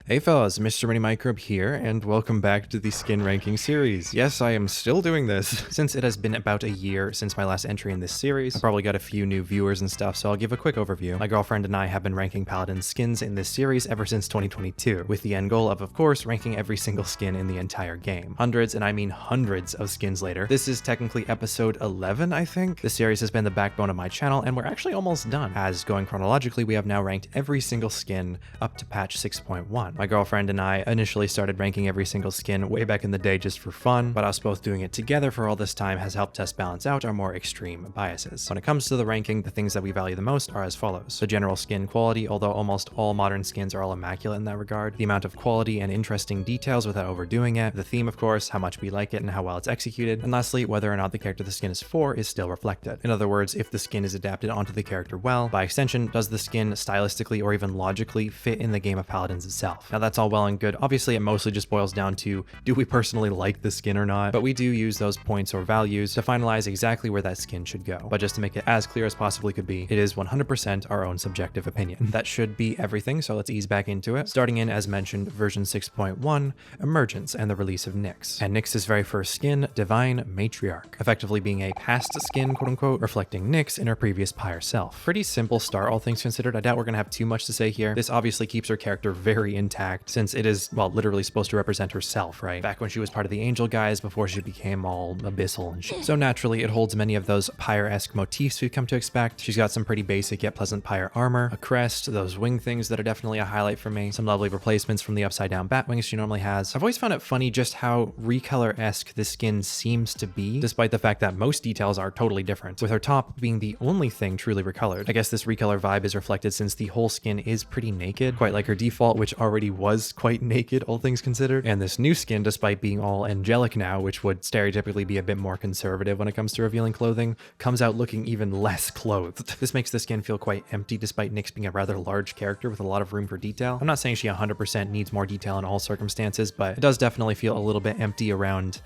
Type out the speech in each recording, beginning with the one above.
Hey fellas, Mr. Mini Macabre here, and welcome back to the skin ranking series. Yes, I am still doing this. Since it has been about a year since my last entry in this series, I probably got a few new viewers and stuff, so I'll give a quick overview. My girlfriend and I have been ranking Paladin skins in this series ever since 2022, with the end goal of course, ranking every single skin in the entire game. Hundreds, and I mean hundreds of skins later. This is technically episode 11, I think. The series has been the backbone of my channel, and we're actually almost done, as going chronologically, we have now ranked every single skin up to patch 6.1. My girlfriend and I initially started ranking every single skin way back in the day just for fun, but us both doing it together for all this time has helped us balance out our more extreme biases. When it comes to the ranking, the things that we value the most are as follows. The general skin quality, although almost all modern skins are all immaculate in that regard. The amount of quality and interesting details without overdoing it. The theme, of course, how much we like it and how well it's executed. And lastly, whether or not the character the skin is for is still reflected. In other words, if the skin is adapted onto the character well, by extension, does the skin stylistically or even logically fit in the game of Paladins itself. Now that's all well and good. Obviously, it mostly just boils down to, do we personally like the skin or not? But we do use those points or values to finalize exactly where that skin should go. But just to make it as clear as possibly could be, it is 100% our own subjective opinion. That should be everything, so let's ease back into it. Starting in, as mentioned, version 6.1, Emergence and the release of Nyx. And Nyx's very first skin, Divine Matriarch, effectively being a past skin, quote unquote, reflecting Nyx in her previous pyre self. Pretty simple start, all things considered. I doubt we're gonna have too much to say here. This obviously keeps her character very intact, since it is, well, literally supposed to represent herself, right? Back when she was part of the angel guys before she became all abyssal and shit. So naturally, it holds many of those pyre-esque motifs we've come to expect. She's got some pretty basic yet pleasant pyre armor, a crest, those wing things that are definitely a highlight for me, some lovely replacements from the upside down bat wings she normally has. I've always found it funny just how recolor-esque the skin seems to be, despite the fact that most details are totally different, with her top being the only thing truly recolored. I guess this recolor vibe is reflected since the whole skin is pretty naked, quite like her default, which already was quite naked, all things considered. And this new skin, despite being all angelic now, which would stereotypically be a bit more conservative when it comes to revealing clothing, comes out looking even less clothed. This makes the skin feel quite empty, despite Nyx being a rather large character with a lot of room for detail. I'm not saying she 100% needs more detail in all circumstances, but it does definitely feel a little bit empty around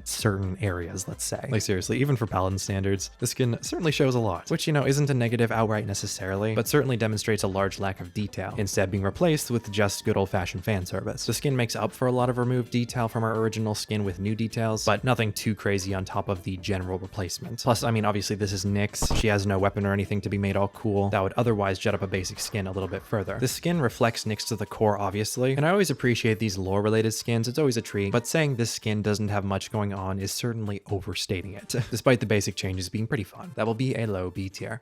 certain areas, let's say. Like seriously, even for Paladin standards, the skin certainly shows a lot, which, you know, isn't a negative outright necessarily, but certainly demonstrates a large lack of detail, instead being replaced with just good old-fashioned fan service. The skin makes up for a lot of removed detail from our original skin with new details, but nothing too crazy on top of the general replacement. Plus, I mean, obviously this is Nyx. She has no weapon or anything to be made all cool that would otherwise jet up a basic skin a little bit further. The skin reflects Nyx to the core, obviously, and I always appreciate these lore-related skins. It's always a treat, but saying this skin doesn't have much going on is certainly overstating it, despite the basic changes being pretty fun. That will be a low B tier.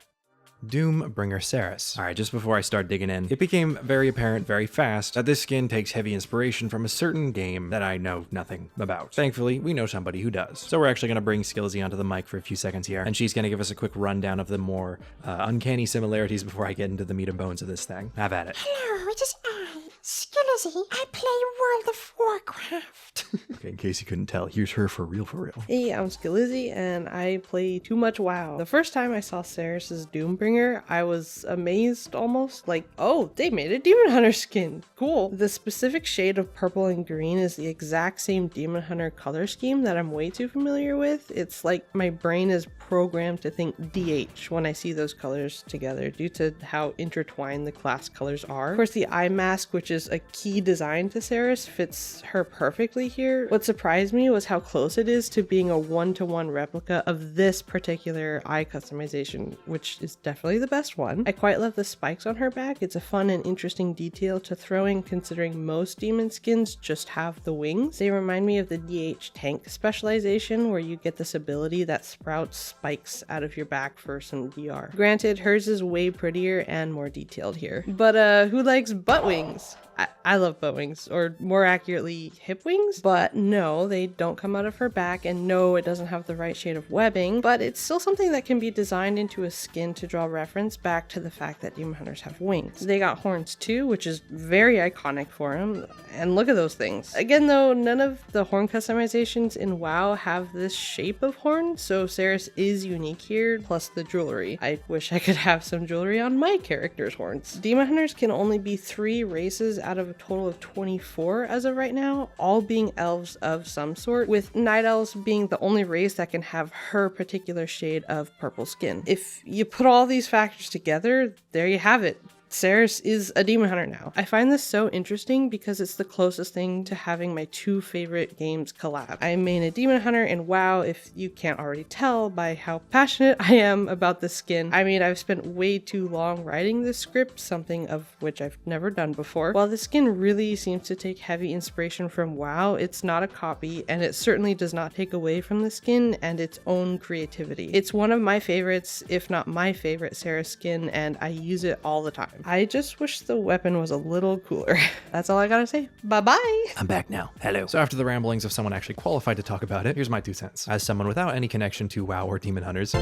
Doombringer Seris. Alright, just before I start digging in, it became very apparent very fast that this skin takes heavy inspiration from a certain game that I know nothing about. Thankfully, we know somebody who does. So we're actually going to bring Skillsy onto the mic for a few seconds here, and she's going to give us a quick rundown of the more uncanny similarities before I get into the meat and bones of this thing. Have at it. Hello, it is I, Skillsy. I play World of Warcraft. Okay, in case you couldn't tell, here's her for real, for real. Hey, I'm Skillsy, and I play too much WoW. The first time I saw Seris's Doombringer, I was amazed almost, like, oh, they made a Demon Hunter skin. Cool. The specific shade of purple and green is the exact same Demon Hunter color scheme that I'm way too familiar with. It's like my brain is programmed to think DH when I see those colors together due to how intertwined the class colors are. Of course, the eye mask, which is a key design to Seris, fits her perfectly here. What surprised me was how close it is to being a one-to-one replica of this particular eye customization, which is definitely the best one. I quite love the spikes on her back. It's a fun and interesting detail to throw in, considering most demon skins just have the wings. They remind me of the DH tank specialization, where you get this ability that sprouts spikes out of your back for some DR. Granted, hers is way prettier and more detailed here. But who likes butt wings? I love butt wings, or more accurately, hip wings, but no, they don't come out of her back, and no, it doesn't have the right shade of webbing, but it's still something that can be designed into a skin to draw reference back to the fact that demon hunters have wings. They got horns too, which is very iconic for them, and look at those things. Again though, none of the horn customizations in WoW have this shape of horn, so Seris is unique here, plus the jewelry. I wish I could have some jewelry on my character's horns. Demon hunters can only be 3 races out of a total of 24 as of right now, all being elves of some sort, with night elves being the only race that can have her particular shade of purple skin. If you put all these factors together, there you have it. Seris is a demon hunter now. I find this so interesting because it's the closest thing to having my two favorite games collab. I main a demon hunter in WoW, if you can't already tell by how passionate I am about this skin. I mean, I've spent way too long writing this script, something of which I've never done before. While the skin really seems to take heavy inspiration from WoW, it's not a copy, and it certainly does not take away from the skin and its own creativity. It's one of my favorites, if not my favorite Seris skin, and I use it all the time. I just wish the weapon was a little cooler. That's all I gotta say. Bye-bye! I'm back now. Hello. So after the ramblings of someone actually qualified to talk about it, here's my 2 cents. As someone without any connection to WoW or demon hunters,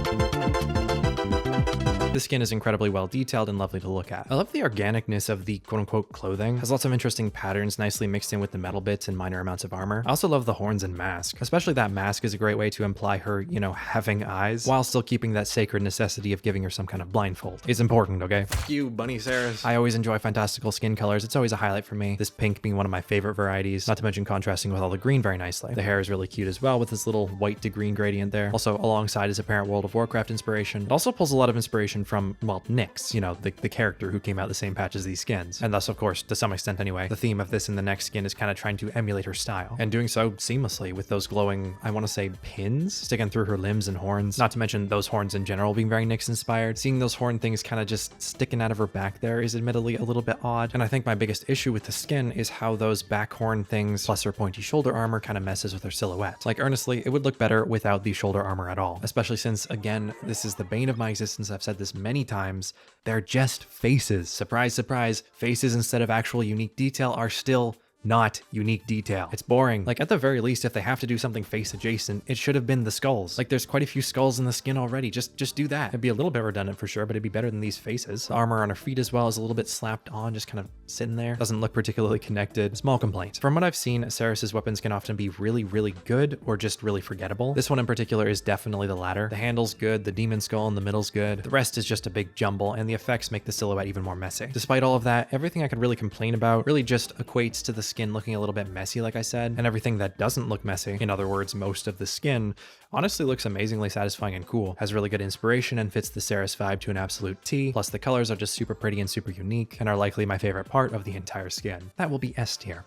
the skin is incredibly well detailed and lovely to look at. I love the organicness of the quote-unquote clothing. Has lots of interesting patterns nicely mixed in with the metal bits and minor amounts of armor. I also love the horns and mask. Especially that mask is a great way to imply her, you know, having eyes, while still keeping that sacred necessity of giving her some kind of blindfold. It's important, okay? Fuck you, Bunny Seris. I always enjoy fantastical skin colors. It's always a highlight for me. This pink being one of my favorite varieties, not to mention contrasting with all the green very nicely. The hair is really cute as well with this little white to green gradient there. Also, alongside his apparent World of Warcraft inspiration. It also pulls a lot of inspiration from, well, Nyx, you know, the character who came out the same patch as these skins. And thus, of course, to some extent anyway, the theme of this and the next skin is kind of trying to emulate her style. And doing so seamlessly with those glowing, I want to say, pins sticking through her limbs and horns. Not to mention those horns in general being very Nyx inspired. Seeing those horn things kind of just sticking out of her back there is admittedly a little bit odd. And I think my biggest issue with the skin is how those back horn things plus her pointy shoulder armor kind of messes with her silhouette. Like, earnestly, it would look better without the shoulder armor at all. Especially since, again, this is the bane of my existence. I've said this many times. They're just faces. Surprise, surprise. Faces instead of actual unique detail are still not unique detail. It's boring. Like, at the very least, if they have to do something face adjacent, it should have been the skulls. Like, there's quite a few skulls in the skin already. Just do that. It'd be a little bit redundant for sure, but it'd be better than these faces. The armor on her feet as well is a little bit slapped on, just kind of sitting there. Doesn't look particularly connected. Small complaint. From what I've seen, Seris's weapons can often be really, really good or just really forgettable. This one in particular is definitely the latter. The handle's good, the demon skull in the middle's good. The rest is just a big jumble, and the effects make the silhouette even more messy. Despite all of that, everything I could really complain about really just equates to the skin looking a little bit messy, like I said, and everything that doesn't look messy, in other words, most of the skin, honestly looks amazingly satisfying and cool. Has really good inspiration and fits the Seris vibe to an absolute T, plus the colors are just super pretty and super unique, and are likely my favorite part of the entire skin. That will be S tier.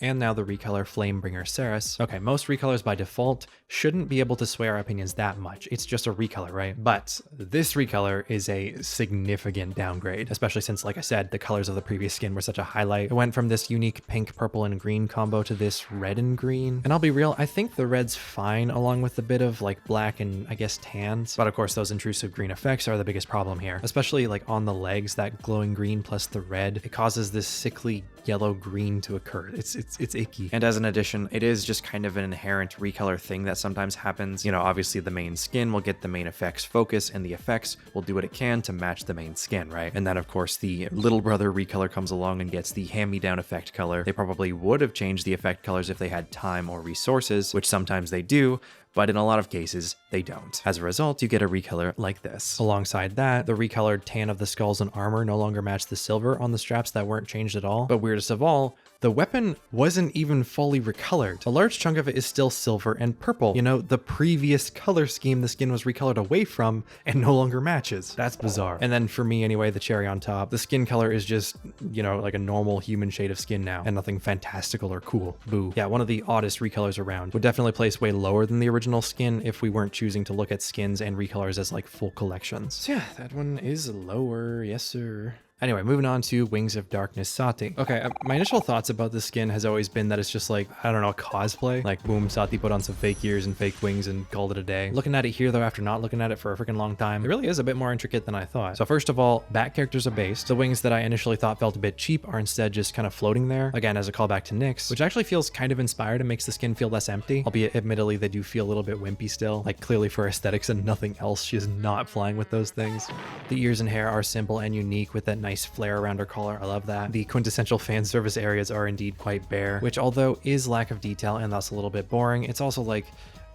And now the recolor Flamebringer Seris. Okay, most recolors by default shouldn't be able to sway our opinions that much. It's just a recolor, right? But this recolor is a significant downgrade, especially since, like I said, the colors of the previous skin were such a highlight. It went from this unique pink, purple, and green combo to this red and green. And I'll be real, I think the red's fine along with a bit of like black and I guess tans. But of course, those intrusive green effects are the biggest problem here, especially like on the legs, that glowing green plus the red. It causes this sickly yellow green to occur. It's icky. And as an addition, it is just kind of an inherent recolor thing that sometimes happens. You know, obviously the main skin will get the main effects focus, and the effects will do what it can to match the main skin, right? And then of course the little brother recolor comes along and gets the hand-me-down effect color. They probably would have changed the effect colors if they had time or resources, which sometimes they do, but in a lot of cases, they don't. As a result, you get a recolor like this. Alongside that, the recolored tan of the skulls and armor no longer match the silver on the straps that weren't changed at all. But weirdest of all, the weapon wasn't even fully recolored. A large chunk of it is still silver and purple. You know, the previous color scheme the skin was recolored away from and no longer matches. That's bizarre. And then for me anyway, the cherry on top, the skin color is just, you know, like a normal human shade of skin now and nothing fantastical or cool. Boo. Yeah, one of the oddest recolors around. Would definitely place way lower than the original skin if we weren't choosing to look at skins and recolors as like full collections. So yeah, that one is lower. Yes, sir. Anyway, moving on to Wings of Darkness Saati. Okay, my initial thoughts about this skin has always been that it's just like, I don't know, cosplay. Like, boom, Saati put on some fake ears and fake wings and called it a day. Looking at it here, though, after not looking at it for a freaking long time, it really is a bit more intricate than I thought. So first of all, bat characters are based. The wings that I initially thought felt a bit cheap are instead just kind of floating there. Again, as a callback to Nyx, which actually feels kind of inspired and makes the skin feel less empty. Albeit, admittedly, they do feel a little bit wimpy still. Like, clearly for aesthetics and nothing else, she is not flying with those things. The ears and hair are simple and unique with that nice flare around her collar. I love that. The quintessential fan service areas are indeed quite bare, which although is lack of detail and thus a little bit boring, it's also like,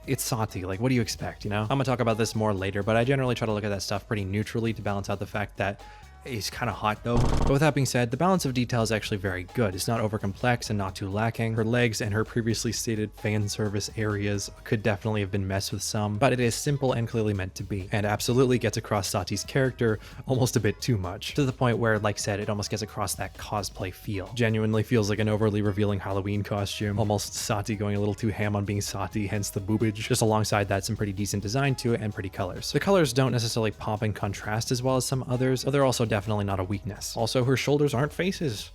it's Saati. Like, what do you expect, you know? I'm gonna talk about this more later, but I generally try to look at that stuff pretty neutrally to balance out the fact that is kind of hot though. But with that being said, the balance of detail is actually very good. It's not over complex and not too lacking. Her legs and her previously stated fan service areas could definitely have been messed with some, but it is simple and clearly meant to be, and absolutely gets across Saati's character almost a bit too much, to the point where, like said, it almost gets across that cosplay feel. Genuinely feels like an overly revealing Halloween costume, almost Saati going a little too ham on being Saati, hence the boobage. Just alongside that, some pretty decent design to it and pretty colors. The colors don't necessarily pop and contrast as well as some others, but they're also definitely not a weakness. Also, her shoulders aren't faces.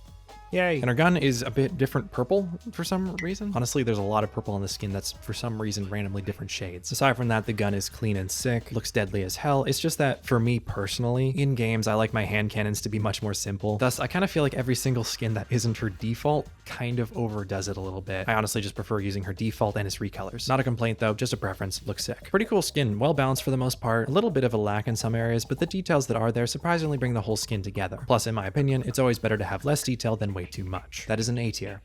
Yay. And her gun is a bit different purple for some reason. Honestly, there's a lot of purple on the skin that's for some reason randomly different shades. Aside from that, the gun is clean and sick, looks deadly as hell. It's just that for me personally, in games, I like my hand cannons to be much more simple. Thus, I kind of feel like every single skin that isn't her default kind of overdoes it a little bit. I honestly just prefer using her default and its recolors. Not a complaint though, just a preference. Looks sick. Pretty cool skin, well balanced for the most part. A little bit of a lack in some areas, but the details that are there surprisingly bring the whole skin together. Plus, in my opinion, it's always better to have less detail than way too much. That is an A tier.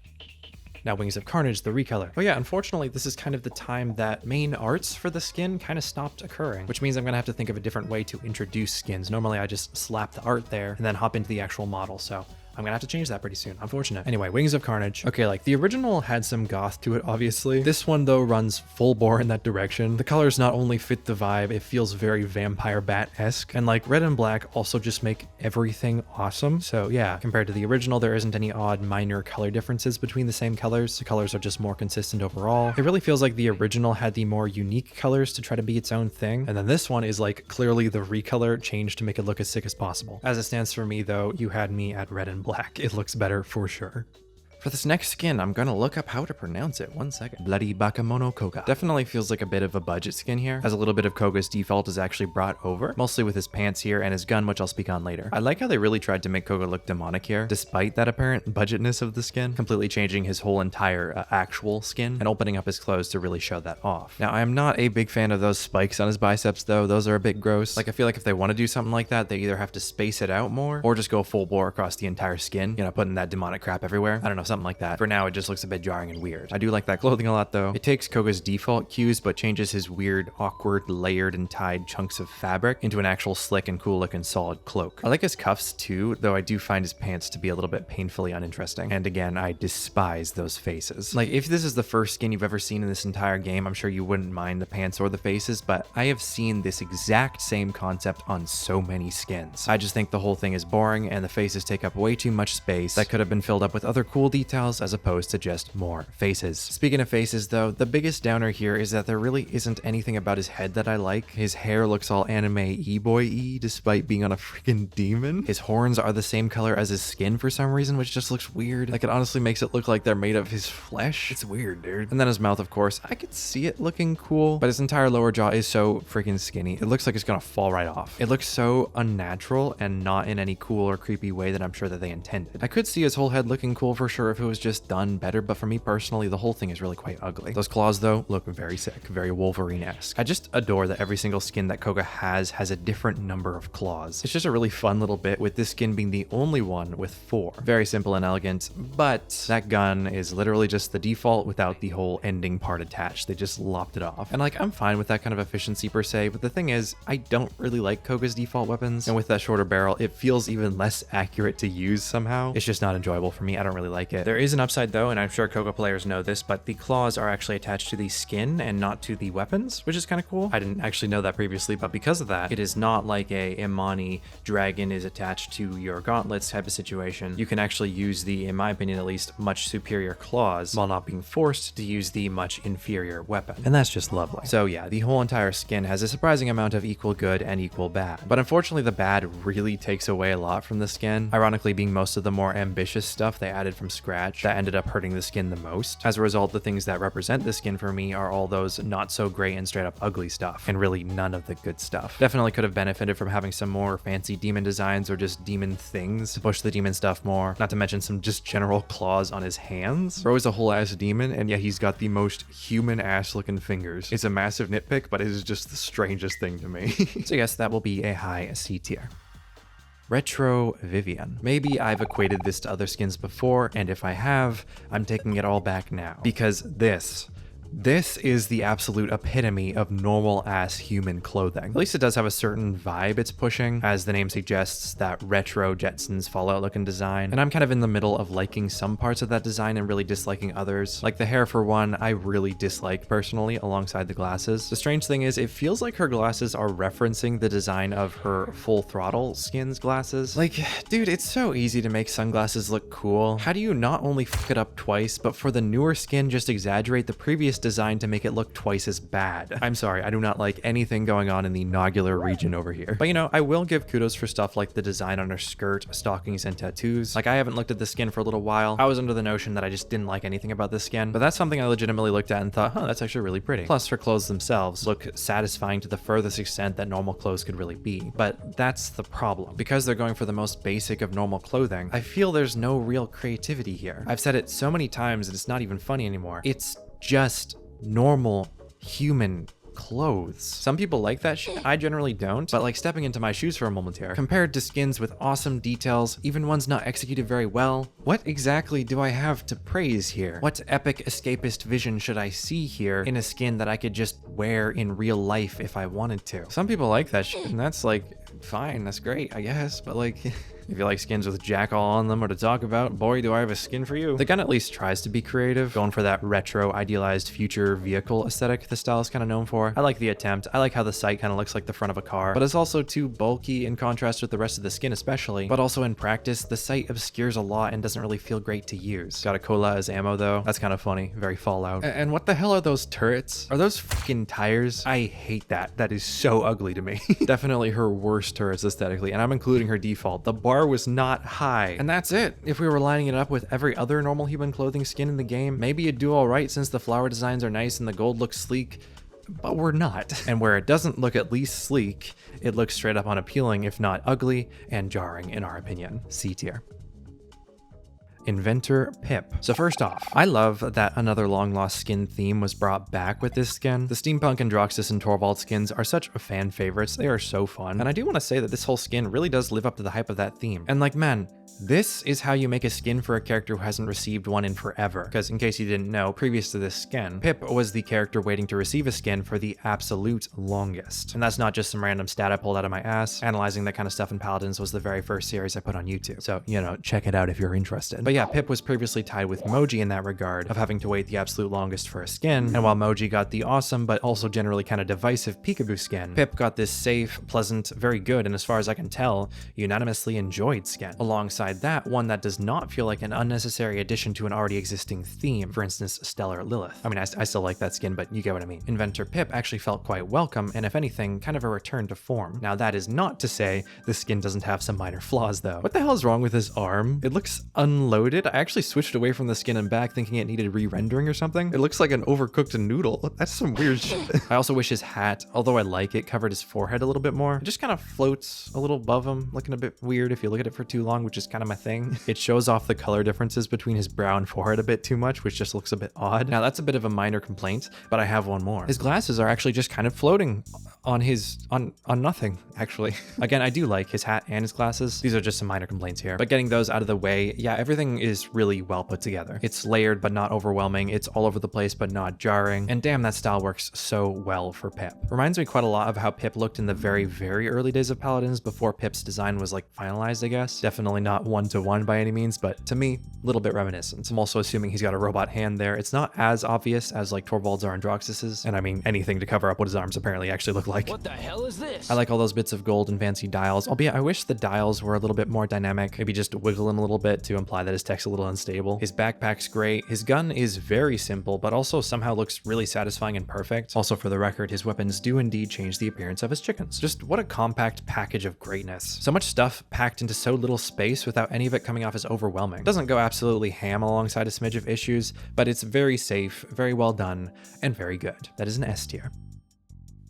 Now, Wings of Carnage, the recolor. Oh yeah, unfortunately, this is kind of the time that main arts for the skin kind of stopped occurring, which means I'm gonna have to think of a different way to introduce skins. Normally, I just slap the art there and then hop into the actual model, so I'm gonna have to change that pretty soon. Unfortunate. Anyway, Wings of Carnage. Okay, like the original had some goth to it, obviously. This one though runs full bore in that direction. The colors not only fit the vibe, it feels very vampire bat-esque, and like red and black also just make everything awesome. So yeah, compared to the original, there isn't any odd minor color differences between the same colors. The colors are just more consistent overall. It really feels like the original had the more unique colors to try to be its own thing, and then this one is like clearly the recolor changed to make it look as sick as possible. As it stands for me though, you had me at red and black. It looks better for sure. For this next skin, I'm gonna look up how to pronounce it. 1 second. Bloody Bakemono Koga. Definitely feels like a bit of a budget skin here, as a little bit of Koga's default is actually brought over, mostly with his pants here and his gun, which I'll speak on later. I like how they really tried to make Koga look demonic here, despite that apparent budgetness of the skin, completely changing his whole entire actual skin and opening up his clothes to really show that off. Now, I am not a big fan of those spikes on his biceps though. Those are a bit gross. Like, I feel like if they want to do something like that, they either have to space it out more or just go full bore across the entire skin, you know, putting that demonic crap everywhere. I don't know, something like that. For now, it just looks a bit jarring and weird. I do like that clothing a lot though. It takes Koga's default cues but changes his weird, awkward, layered and tied chunks of fabric into an actual slick and cool looking solid cloak. I like his cuffs too, though I do find his pants to be a little bit painfully uninteresting. And again, I despise those faces. Like, if this is the first skin you've ever seen in this entire game, I'm sure you wouldn't mind the pants or the faces, but I have seen this exact same concept on so many skins. I just think the whole thing is boring and the faces take up way too much space that could have been filled up with other cool details as opposed to just more faces. Speaking of faces though, the biggest downer here is that there really isn't anything about his head that I like. His hair looks all anime e-boy-y despite being on a freaking demon. His horns are the same color as his skin for some reason, which just looks weird. Like, it honestly makes it look like they're made of his flesh. It's weird, dude. And then his mouth, of course, I could see it looking cool, but his entire lower jaw is so freaking skinny. It looks like it's gonna fall right off. It looks so unnatural and not in any cool or creepy way that I'm sure that they intended. I could see his whole head looking cool for sure if it was just done better, but for me personally, the whole thing is really quite ugly. Those claws though look very sick, very Wolverine-esque. I just adore that every single skin that Koga has a different number of claws. It's just a really fun little bit, with this skin being the only one with 4. Very simple and elegant, but that gun is literally just the default without the whole ending part attached. They just lopped it off. And like, I'm fine with that kind of efficiency per se, but the thing is, I don't really like Koga's default weapons, and with that shorter barrel, it feels even less accurate to use somehow. It's just not enjoyable for me. I don't really like it. There is an upside though, and I'm sure Koga players know this, but the claws are actually attached to the skin and not to the weapons, which is kind of cool. I didn't actually know that previously, but because of that, it is not like a Imani dragon is attached to your gauntlets type of situation. You can actually use the, in my opinion at least, much superior claws while not being forced to use the much inferior weapon. And that's just lovely. So yeah, the whole entire skin has a surprising amount of equal good and equal bad. But unfortunately, the bad really takes away a lot from the skin, ironically being most of the more ambitious stuff they added from scratch that ended up hurting the skin the most. As a result, the things that represent the skin for me are all those not so great and straight up ugly stuff, and really none of the good stuff. Definitely could have benefited from having some more fancy demon designs or just demon things to push the demon stuff more, not to mention some just general claws on his hands. Bro is a whole ass demon, and yet he's got the most human ass looking fingers. It's a massive nitpick, but it is just the strangest thing to me. So yes, that will be a high C tier. Retro Vivian. Maybe I've equated this to other skins before, and if I have, I'm taking it all back now. Because this This is the absolute epitome of normal-ass human clothing. At least it does have a certain vibe it's pushing, as the name suggests, that retro Jetsons Fallout-looking design, and I'm kind of in the middle of liking some parts of that design and really disliking others. Like the hair, for one, I really dislike personally, alongside the glasses. The strange thing is, it feels like her glasses are referencing the design of her Full Throttle Skins glasses. Like, dude, it's so easy to make sunglasses look cool. How do you not only fuck it up twice, but for the newer skin, just exaggerate the previous design to make it look twice as bad? I'm sorry, I do not like anything going on in the nodular region over here. But you know, I will give kudos for stuff like the design on her skirt, stockings, and tattoos. Like, I haven't looked at the skin for a little while. I was under the notion that I just didn't like anything about this skin, but that's something I legitimately looked at and thought, huh, that's actually really pretty. Plus, her clothes themselves look satisfying to the furthest extent that normal clothes could really be. But that's the problem. Because they're going for the most basic of normal clothing, I feel there's no real creativity here. I've said it so many times that it's not even funny anymore. It's just normal human clothes. Some people like that shit, I generally don't, but like stepping into my shoes for a moment here, compared to skins with awesome details, even ones not executed very well, what exactly do I have to praise here? What epic escapist vision should I see here in a skin that I could just wear in real life if I wanted to? Some people like that shit, and that's like, fine, that's great, I guess, but like... If you like skins with Jack all on them or to talk about, boy, do I have a skin for you. The gun at least tries to be creative, going for that retro, idealized future vehicle aesthetic the style is kind of known for. I like the attempt. I like how the sight kind of looks like the front of a car, but it's also too bulky in contrast with the rest of the skin especially. But also in practice, the sight obscures a lot and doesn't really feel great to use. Got a cola as ammo though. That's kind of funny. Very Fallout. And what the hell are those turrets? Are those fucking tires? I hate that. That is so ugly to me. Definitely her worst turrets aesthetically, and I'm including her default. The bar was not high. And that's it. If we were lining it up with every other normal human clothing skin in the game, maybe it'd do alright since the flower designs are nice and the gold looks sleek, but we're not. And where it doesn't look at least sleek, it looks straight up unappealing, if not ugly and jarring in our opinion. C tier. Inventor Pip. So first off, I love that another long lost skin theme was brought back with this skin. The Steampunk Androxus and Torvald skins are such fan favorites. They are so fun. And I do want to say that this whole skin really does live up to the hype of that theme. And like, man, this is how you make a skin for a character who hasn't received one in forever. Because in case you didn't know, previous to this skin, Pip was the character waiting to receive a skin for the absolute longest. And that's not just some random stat I pulled out of my ass. Analyzing that kind of stuff in Paladins was the very first series I put on YouTube. So, you know, check it out if you're interested. But yeah, Pip was previously tied with Moji in that regard, of having to wait the absolute longest for a skin. And while Moji got the awesome, but also generally kind of divisive Peekaboo skin, Pip got this safe, pleasant, very good, and as far as I can tell, unanimously enjoyed skin. Alongside that, one that does not feel like an unnecessary addition to an already existing theme, for instance, Stellar Lilith. I mean, I still like that skin, but you get what I mean. Inventor Pip actually felt quite welcome, and if anything, kind of a return to form. Now that is not to say the skin doesn't have some minor flaws though. What the hell is wrong with his arm? It looks unloaded. I actually switched away from the skin and back thinking it needed re-rendering or something. It looks like an overcooked noodle. That's some weird shit. I also wish his hat, although I like it, covered his forehead a little bit more. It just kind of floats a little above him, looking a bit weird if you look at it for too long, which is kind of my thing. It shows off the color differences between his brow and forehead a bit too much, which just looks a bit odd. Now that's a bit of a minor complaint, but I have one more. His glasses are actually just kind of floating on nothing, actually. Again, I do like his hat and his glasses. These are just some minor complaints here, but getting those out of the way, yeah, everything is really well put together. It's layered but not overwhelming. It's all over the place but not jarring. And damn, that style works so well for Pip. Reminds me quite a lot of how Pip looked in the very, very early days of Paladins before Pip's design was like finalized, I guess. Definitely not one-to-one by any means, but to me, a little bit reminiscent. I'm also assuming he's got a robot hand there. It's not as obvious as like Torvald's or Androxus's, and I mean anything to cover up what his arms apparently actually look like. What the hell is this? I like all those bits of gold and fancy dials, albeit I wish the dials were a little bit more dynamic, maybe just wiggle him a little bit to imply that his tech's a little unstable. His backpack's great. His gun is very simple, but also somehow looks really satisfying and perfect. Also, for the record, his weapons do indeed change the appearance of his chickens. Just what a compact package of greatness. So much stuff packed into so little space without any of it coming off as overwhelming. Doesn't go absolutely ham alongside a smidge of issues, but it's very safe, very well done, and very good. That is an S tier.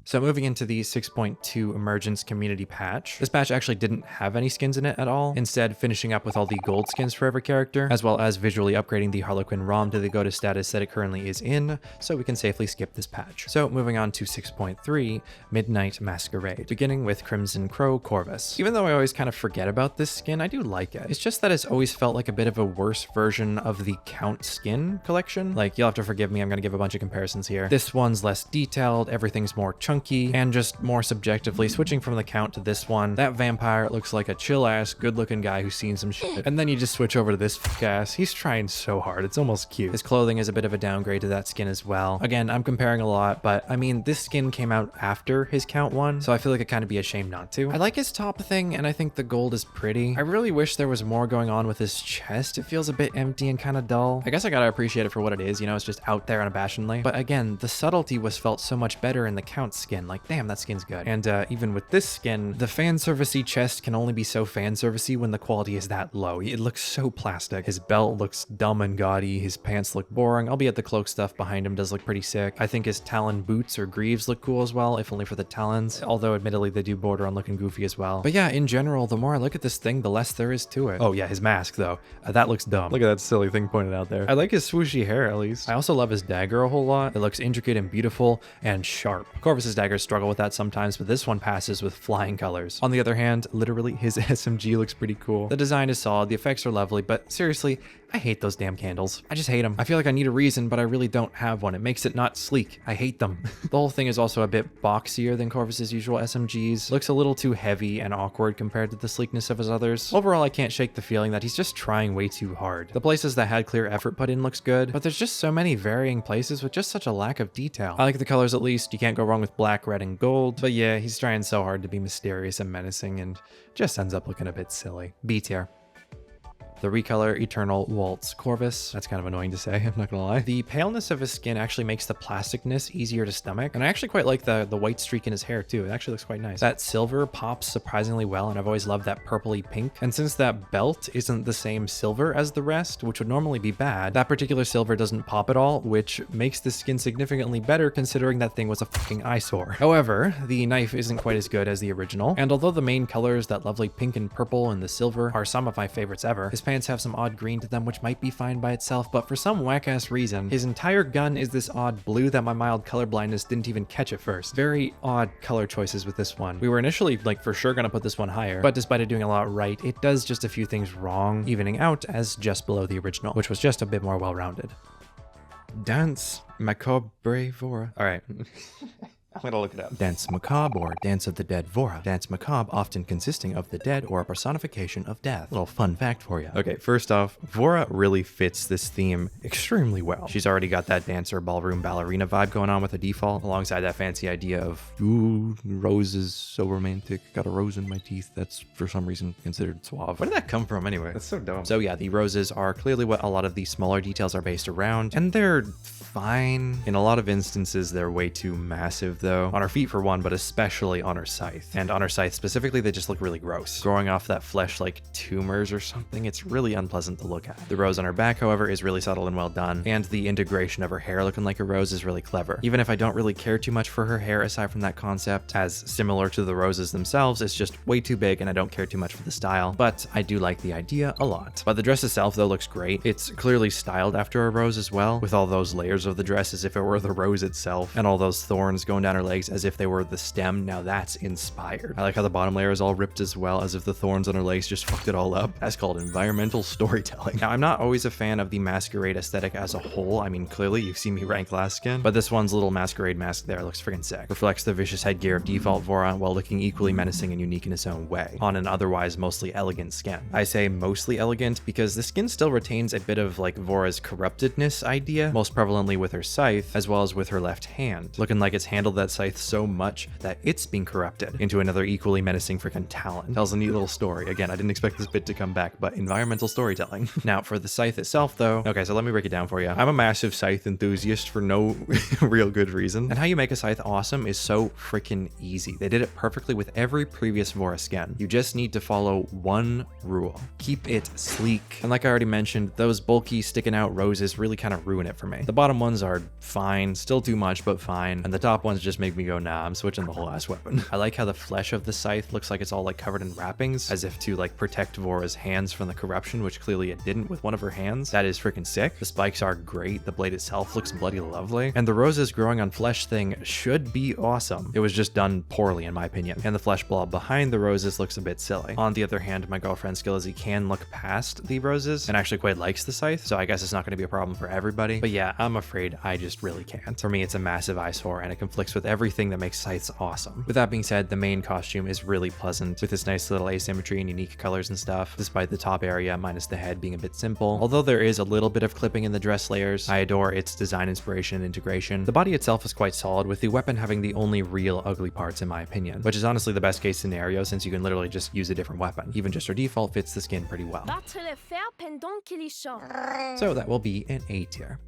So moving into the 6.2 Emergence community patch. This patch actually didn't have any skins in it at all, instead finishing up with all the gold skins for every character, as well as visually upgrading the Harlequin ROM to the GOAT status that it currently is in, so we can safely skip this patch. So moving on to 6.3, Midnight Masquerade, beginning with Crimson Crow Corvus. Even though I always kind of forget about this skin, I do like it. It's just that it's always felt like a bit of a worse version of the Count skin collection. Like, you'll have to forgive me, I'm gonna give a bunch of comparisons here. This one's less detailed, everything's more chunky, and just more subjectively, switching from the Count to this one, that vampire looks like a chill-ass, good-looking guy who's seen some shit. And then you just switch over to this ass. He's trying so hard, it's almost cute. His clothing is a bit of a downgrade to that skin as well. Again, I'm comparing a lot, but I mean, this skin came out after his Count one, so I feel like it'd kind of be a shame not to. I like his top thing, and I think the gold is pretty. I really wish there was more going on with his chest. It feels a bit empty and kind of dull. I guess I gotta appreciate it for what it is, you know, it's just out there unabashedly. But again, the subtlety was felt so much better in the Count skin. Like, damn, that skin's good. And even with this skin, the fan servicey chest can only be so fan servicey when the quality is that low. It looks so plastic. His belt looks dumb and gaudy. His pants look boring, albeit the cloak stuff behind him does look pretty sick. I think his talon boots or greaves look cool as well, if only for the talons, although admittedly they do border on looking goofy as well. But yeah, in general, the more I look at this thing, the less there is to it. Oh yeah, his mask though. That looks dumb. Look at that silly thing pointed out there. I like his swooshy hair at least. I also love his dagger a whole lot. It looks intricate and beautiful and sharp. Corvus's daggers struggle with that sometimes, but this one passes with flying colors. On the other hand, literally his SMG looks pretty cool. The design is solid, the effects are lovely, but seriously, I hate those damn candles. I just hate them. I feel like I need a reason, but I really don't have one. It makes it not sleek. I hate them. The whole thing is also a bit boxier than Corvus's usual SMGs. Looks a little too heavy and awkward compared to the sleekness of his others. Overall, I can't shake the feeling that he's just trying way too hard. The places that had clear effort put in looks good, but there's just so many varying places with just such a lack of detail. I like the colors at least. You can't go wrong with black, red, and gold. But yeah, he's trying so hard to be mysterious and menacing and just ends up looking a bit silly. B tier. The Recolor Eternal Waltz Corvus. That's kind of annoying to say, I'm not gonna lie. The paleness of his skin actually makes the plasticness easier to stomach, and I actually quite like the white streak in his hair too. It actually looks quite nice. That silver pops surprisingly well, and I've always loved that purpley pink. And since that belt isn't the same silver as the rest, which would normally be bad, that particular silver doesn't pop at all, which makes the skin significantly better considering that thing was a fucking eyesore. However, the knife isn't quite as good as the original, and although the main colors, that lovely pink and purple and the silver, are some of my favorites ever, his pants have some odd green to them, which might be fine by itself, but for some whack-ass reason, his entire gun is this odd blue that my mild color blindness didn't even catch at first. Very odd color choices with this one. We were initially, like, for sure gonna put this one higher, but despite it doing a lot right, it does just a few things wrong, evening out as just below the original, which was just a bit more well-rounded. Danse, Macabre, Vora. All right. I'm gonna look it up. Danse Macabre, or Dance of the Dead Vora. Danse Macabre often consisting of the dead or a personification of death. Little fun fact for you. Okay, first off, Vora really fits this theme extremely well. She's already got that dancer, ballroom, ballerina vibe going on with a default, alongside that fancy idea of, ooh, roses, so romantic, got a rose in my teeth. That's for some reason considered suave. Where did that come from anyway? That's so dumb. So yeah, the roses are clearly what a lot of the smaller details are based around, and they're fine. In a lot of instances, they're way too massive though. On her feet for one, but especially on her scythe. And on her scythe specifically, they just look really gross. Growing off that flesh like tumors or something, it's really unpleasant to look at. The rose on her back, however, is really subtle and well done, and the integration of her hair looking like a rose is really clever. Even if I don't really care too much for her hair aside from that concept, as similar to the roses themselves, it's just way too big and I don't care too much for the style, but I do like the idea a lot. But the dress itself though looks great. It's clearly styled after a rose as well, with all those layers of the dress as if it were the rose itself, and all those thorns going down her legs as if they were the stem. Now that's inspired. I like how the bottom layer is all ripped as well, as if the thorns on her legs just fucked it all up. That's called environmental storytelling. Now, I'm not always a fan of the Masquerade aesthetic as a whole. I mean, clearly you've seen me rank last skin, but this one's little Masquerade mask there looks freaking sick. Reflects the vicious headgear of default Vora while looking equally menacing and unique in its own way, on an otherwise mostly elegant skin. I say mostly elegant because the skin still retains a bit of like Vora's corruptedness idea, most prevalently with her scythe, as well as with her left hand, looking like it's handled that scythe so much that it's being corrupted into another equally menacing freaking talon. Tells a neat little story. Again, I didn't expect this bit to come back, but environmental storytelling. Now, for the scythe itself though, okay, so let me break it down for you. I'm a massive scythe enthusiast for no real good reason, and how you make a scythe awesome is so freaking easy. They did it perfectly with every previous Vora skin. You just need to follow one rule. Keep it sleek. And like I already mentioned, those bulky sticking out roses really kind of ruin it for me. The bottom bottom ones are fine, still too much, but fine. And the top ones just make me go, nah, I'm switching the whole ass weapon. I like how the flesh of the scythe looks like it's all like covered in wrappings, as if to like protect Vora's hands from the corruption, which clearly it didn't with one of her hands. That is freaking sick. The spikes are great. The blade itself looks bloody lovely. And the roses growing on flesh thing should be awesome. It was just done poorly in my opinion. And the flesh blob behind the roses looks a bit silly. On the other hand, my girlfriend Skillsy can look past the roses and actually quite likes the scythe, so I guess it's not going to be a problem for everybody. But yeah, I'm afraid I just really can't. For me, it's a massive eyesore and it conflicts with everything that makes scythes awesome. With that being said, the main costume is really pleasant with this nice little asymmetry and unique colors and stuff, despite the top area minus the head being a bit simple. Although there is a little bit of clipping in the dress layers, I adore its design inspiration and integration. The body itself is quite solid, with the weapon having the only real ugly parts in my opinion, which is honestly the best case scenario since you can literally just use a different weapon. Even just her default fits the skin pretty well. So that will be an A tier.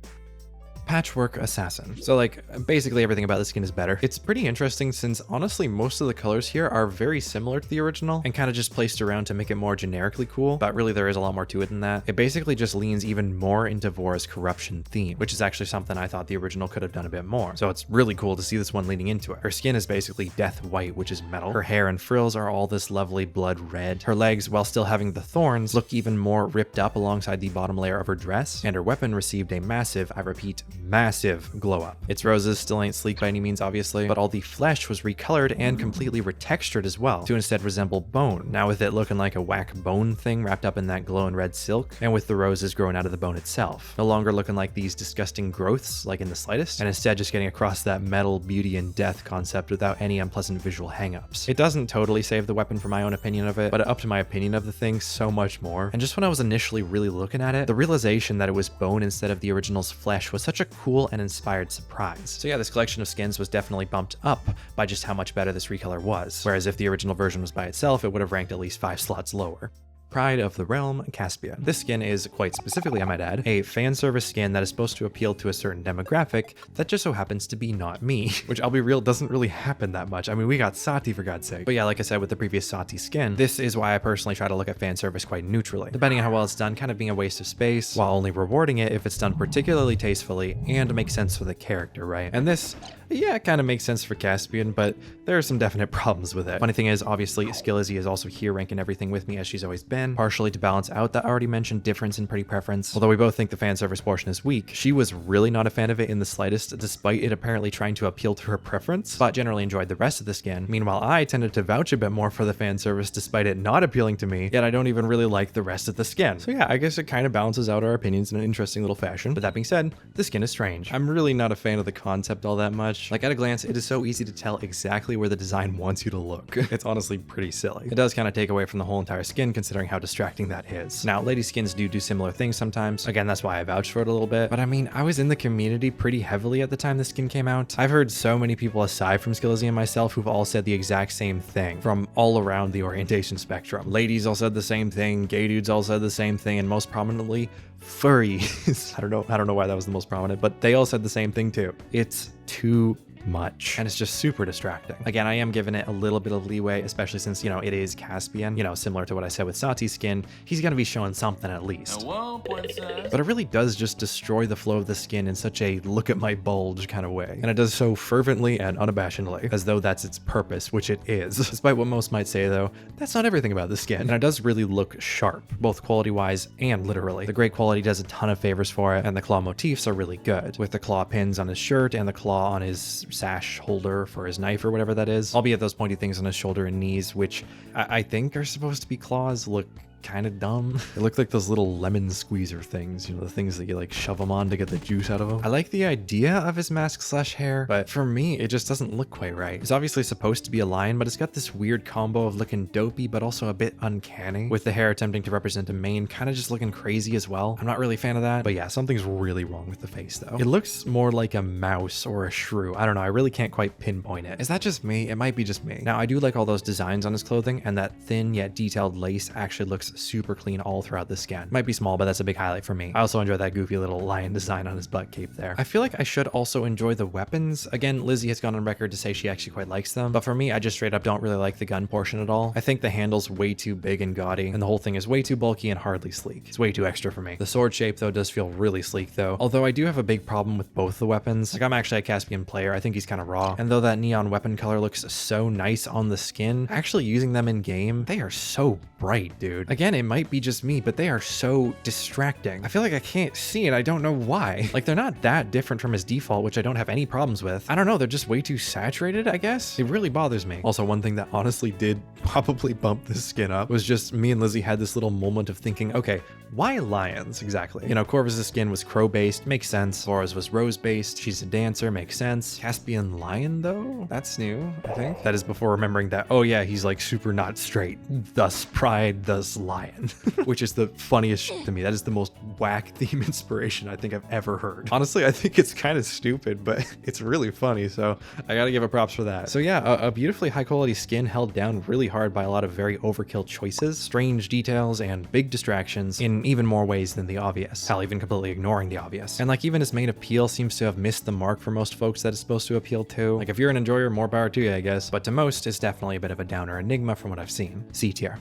Patchwork Assassin. So like basically everything about the skin is better. It's pretty interesting since honestly most of the colors here are very similar to the original and kind of just placed around to make it more generically cool, but really there is a lot more to it than that. It basically just leans even more into Vora's corruption theme, which is actually something I thought the original could have done a bit more. So it's really cool to see this one leaning into it. Her skin is basically death white, which is metal. Her hair and frills are all this lovely blood red. Her legs, while still having the thorns, look even more ripped up alongside the bottom layer of her dress, and her weapon received a massive, I repeat, massive glow up. Its roses still ain't sleek by any means obviously, but all the flesh was recolored and completely retextured as well to instead resemble bone, now with it looking like a whack bone thing wrapped up in that glowing red silk, and with the roses growing out of the bone itself. No longer looking like these disgusting growths like in the slightest, and instead just getting across that metal beauty and death concept without any unpleasant visual hangups. It doesn't totally save the weapon for my own opinion of it, but it upped my opinion of the thing so much more. And just when I was initially really looking at it, the realization that it was bone instead of the original's flesh was such a cool and inspired surprise. So yeah, this collection of skins was definitely bumped up by just how much better this recolor was, whereas if the original version was by itself, it would have ranked at least 5 slots lower. Pride of the Realm, Caspia. This skin is, quite specifically I might add, a fan service skin that is supposed to appeal to a certain demographic that just so happens to be not me, which I'll be real, doesn't really happen that much. I mean, we got Saati for God's sake. But yeah, like I said with the previous Saati skin, this is why I personally try to look at fan service quite neutrally, depending on how well it's done, kind of being a waste of space, while only rewarding it if it's done particularly tastefully and makes sense for the character, right? And this, yeah, it kind of makes sense for Caspian, but there are some definite problems with it. Funny thing is, obviously, Skillsy is also here ranking everything with me as she's always been, partially to balance out that already mentioned difference in pretty preference. Although we both think the fan service portion is weak, she was really not a fan of it in the slightest, despite it apparently trying to appeal to her preference, but generally enjoyed the rest of the skin. Meanwhile, I tended to vouch a bit more for the fan service despite it not appealing to me, yet I don't even really like the rest of the skin. So yeah, I guess it kind of balances out our opinions in an interesting little fashion. But that being said, the skin is strange. I'm really not a fan of the concept all that much. Like at a glance, it is so easy to tell exactly where the design wants you to look. It's honestly pretty silly. It does kind of take away from the whole entire skin considering how distracting that is. Now, lady skins do similar things sometimes. Again, that's why I vouched for it a little bit. But I mean, I was in the community pretty heavily at the time the skin came out. I've heard so many people aside from Skillsy and myself who've all said the exact same thing from all around the orientation spectrum. Ladies all said the same thing, gay dudes all said the same thing, and most prominently, furries. I don't know why that was the most prominent, but they all said the same thing too. It's too much and it's just super distracting. Again, I am giving it a little bit of leeway, especially since, you know, it is Caspian, you know, similar to what I said with Saati's skin. He's gonna be showing something at least. Hello, princess. But it really does just destroy the flow of the skin in such a look at my bulge kind of way, and it does so fervently and unabashedly, as though that's its purpose, which it is. Despite what most might say though, that's not everything about the skin, and it does really look sharp, both quality wise and literally. The great quality does a ton of favors for it, and the claw motifs are really good, with the claw pins on his shirt and the claw on his sash holder for his knife or whatever that is, albeit those pointy things on his shoulder and knees, which I think are supposed to be claws, look kind of dumb. It looked like those little lemon squeezer things, you know, the things that you like shove them on to get the juice out of them. I like the idea of his mask slash hair, but for me, it just doesn't look quite right. It's obviously supposed to be a lion, but it's got this weird combo of looking dopey, but also a bit uncanny, with the hair attempting to represent a mane, kind of just looking crazy as well. I'm not really a fan of that, but yeah, something's really wrong with the face though. It looks more like a mouse or a shrew. I don't know, I really can't quite pinpoint it. Is that just me? It might be just me. Now, I do like all those designs on his clothing, and that thin yet detailed lace actually looks looks super clean all throughout the skin. Might be small, but that's a big highlight for me. I also enjoy that goofy little lion design on his butt cape there. I feel like I should also enjoy the weapons. Again, Lizzie has gone on record to say she actually quite likes them, but for me, I just straight up don't really like the gun portion at all. I think the handle's way too big and gaudy, and the whole thing is way too bulky and hardly sleek. It's way too extra for me. The sword shape, though, does feel really sleek, though, although I do have a big problem with both the weapons. Like, I'm actually a Caspian player. I think he's kind of raw, and though that neon weapon color looks so nice on the skin, actually using them in game, they are so bright, dude. Again, it might be just me, but they are so distracting. I feel like I can't see it. I don't know why. Like, they're not that different from his default, which I don't have any problems with. I don't know. They're just way too saturated, I guess. It really bothers me. Also, one thing that honestly did probably bump this skin up was just me and Lizzie had this little moment of thinking, okay, why lions exactly? You know, Corvus' skin was crow-based, makes sense. Vora's was rose-based. She's a dancer, makes sense. Caspian lion, though? That's new, I think. That is before remembering that, oh yeah, he's like super not straight, thus pride, thus lion, which is the funniest shit to me. That is the most whack theme inspiration I think I've ever heard. Honestly, I think it's kind of stupid, but it's really funny, so I gotta give it props for that. So yeah, a beautifully high-quality skin held down really hard by a lot of very overkill choices, strange details, and big distractions in even more ways than the obvious. Hell, even completely ignoring the obvious. And like, even his main appeal seems to have missed the mark for most folks that it's supposed to appeal to. Like, if you're an enjoyer, more power to you, I guess. But to most, it's definitely a bit of a downer enigma from what I've seen. C tier.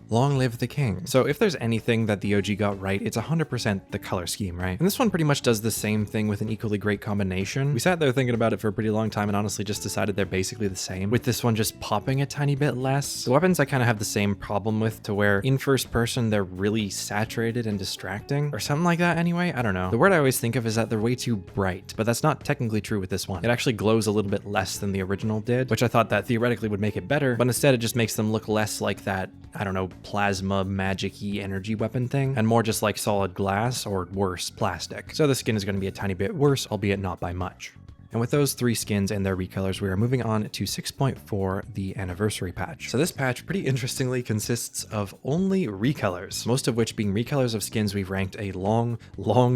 Long live the king. So if there's anything that the OG got right, it's 100% the color scheme, right? And this one pretty much does the same thing with an equally great combination. We sat there thinking about it for a pretty long time and honestly just decided they're basically the same, with this one just popping a tiny bit less. The weapons I kind of have the same problem with, to where in first person they're really saturated and distracting, or something like that anyway. I don't know. The word I always think of is that they're way too bright, but that's not technically true with this one. It actually glows a little bit less than the original did, which I thought that theoretically would make it better, but instead it just makes them look less like that, I don't know, plasma magic-y energy weapon thing, and more just like solid glass, or worse, plastic. So the skin is going to be a tiny bit worse, albeit not by much. And with those three skins and their recolors, we are moving on to 6.4, the anniversary patch. So this patch, pretty interestingly, consists of only recolors, most of which being recolors of skins we've ranked a long